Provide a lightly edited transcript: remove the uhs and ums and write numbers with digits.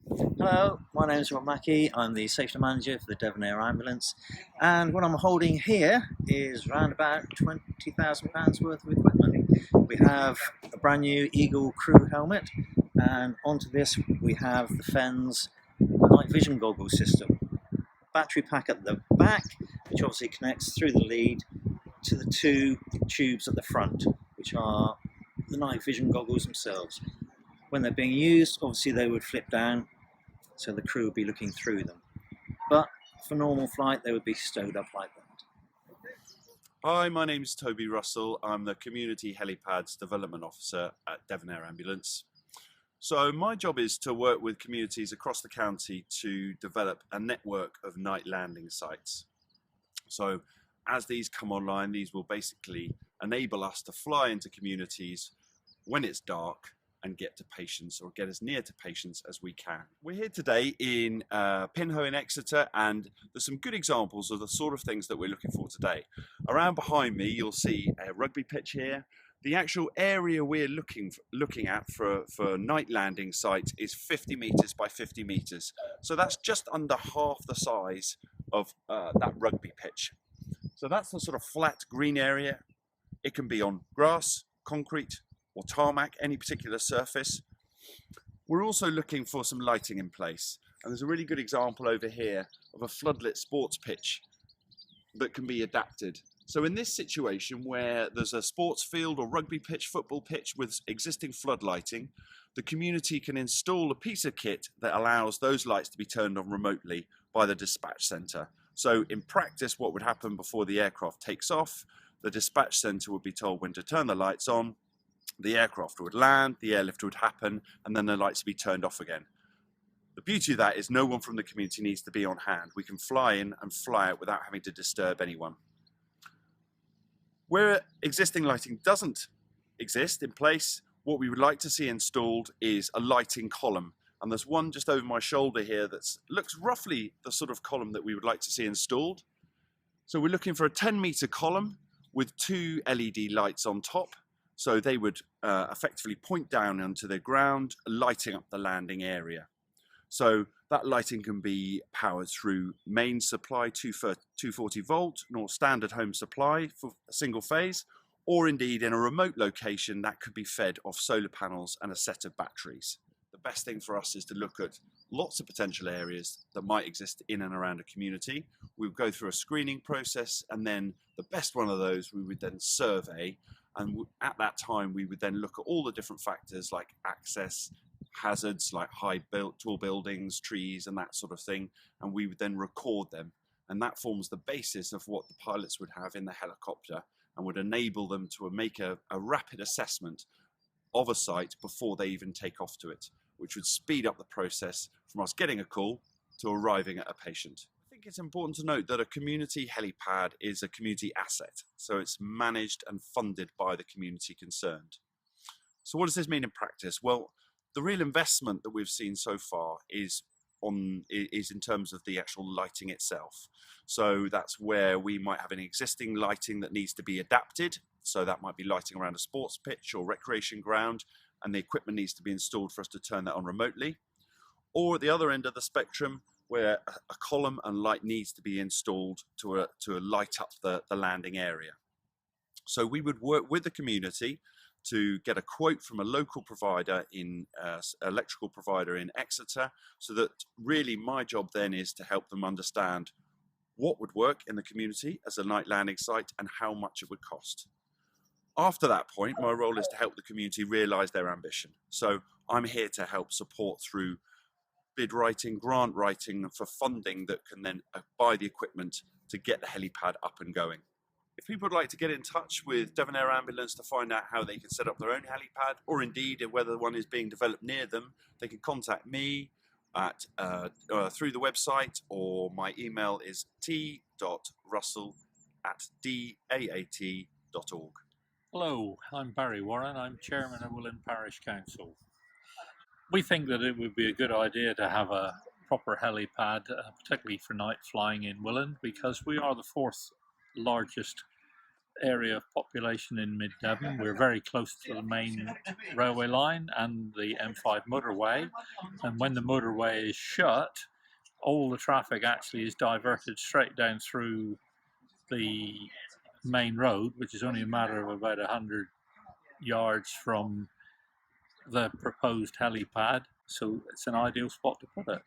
Hello, my name is Rob Mackey. I'm the safety manager for the Devon Air Ambulance, and what I'm holding here is around about £20,000 worth of equipment. We have a brand new Eagle crew helmet, and onto this we have the FENS night vision goggle system. Battery pack at the back, which obviously connects through the lead to the two tubes at the front, which are the night vision goggles themselves. When they're being used, obviously they would flip down so the crew would be looking through them. But for normal flight, they would be stowed up like that. Hi, my name is Toby Russell. I'm the Community Helipads Development Officer at Devon Air Ambulance. So my job is to work with communities across the county to develop a network of night landing sites. So as these come online, these will basically enable us to fly into communities when it's dark and get to patients, or get as near to patients as we can. We're here today in Pinho in Exeter, and there's some good examples of the sort of things that we're looking for today. Around behind me, you'll see a rugby pitch here. The actual area we're looking at for night landing sites is 50 metres by 50 metres. So that's just under half the size of that rugby pitch. So that's the sort of flat green area. It can be on grass, concrete, or tarmac, any particular surface. We're also looking for some lighting in place. And there's a really good example over here of a floodlit sports pitch that can be adapted. So in this situation where there's a sports field or rugby pitch, football pitch with existing flood lighting, the community can install a piece of kit that allows those lights to be turned on remotely by the dispatch centre. So in practice, what would happen before the aircraft takes off, the dispatch centre would be told when to turn the lights on, the aircraft would land, the airlift would happen, and then the lights would be turned off again. The beauty of that is no one from the community needs to be on hand. We can fly in and fly out without having to disturb anyone. Where existing lighting doesn't exist in place, what we would like to see installed is a lighting column. And there's one just over my shoulder here that looks roughly the sort of column that we would like to see installed. So we're looking for a 10-metre column with two LED lights on top. So they would effectively point down onto the ground, lighting up the landing area. So that lighting can be powered through main supply 240 volt, nor standard home supply for a single phase, or indeed in a remote location that could be fed off solar panels and a set of batteries. The best thing for us is to look at lots of potential areas that might exist in and around a community. We would go through a screening process, and then the best one of those we would then survey. And at that time, we would then look at all the different factors like access, hazards like tall buildings, trees, and that sort of thing. And we would then record them. And that forms the basis of what the pilots would have in the helicopter and would enable them to make a rapid assessment of a site before they even take off to it, which would speed up the process from us getting a call to arriving at a patient. I think it's important to note that a community helipad is a community asset, so it's managed and funded by the community concerned. So what does this mean in practice? Well, the real investment that we've seen so far is in terms of the actual lighting itself. So that's where we might have an existing lighting that needs to be adapted. So that might be lighting around a sports pitch or recreation ground, and the equipment needs to be installed for us to turn that on remotely. Or at the other end of the spectrum, where a column and light needs to be installed to light up the landing area. So we would work with the community to get a quote from a local provider electrical provider in Exeter, so that really my job then is to help them understand what would work in the community as a night landing site and how much it would cost. After that point, my role is to help the community realise their ambition. So I'm here to help support through bid writing, grant writing for funding that can then buy the equipment to get the helipad up and going. If people would like to get in touch with Devon Air Ambulance to find out how they can set up their own helipad, or indeed whether one is being developed near them, they can contact me through the website, or my email is t.russell@daat.org. Hello, I'm Barry Warren. I'm Chairman of Willen Parish Council. We think that it would be a good idea to have a proper helipad, particularly for night flying in Willen, because we are the fourth largest area of population in mid-Devon. We're very close to the main railway line and the M5 motorway, and when the motorway is shut, all the traffic actually is diverted straight down through the main road, which is only a matter of about 100 yards from the proposed helipad, so it's an ideal spot to put it.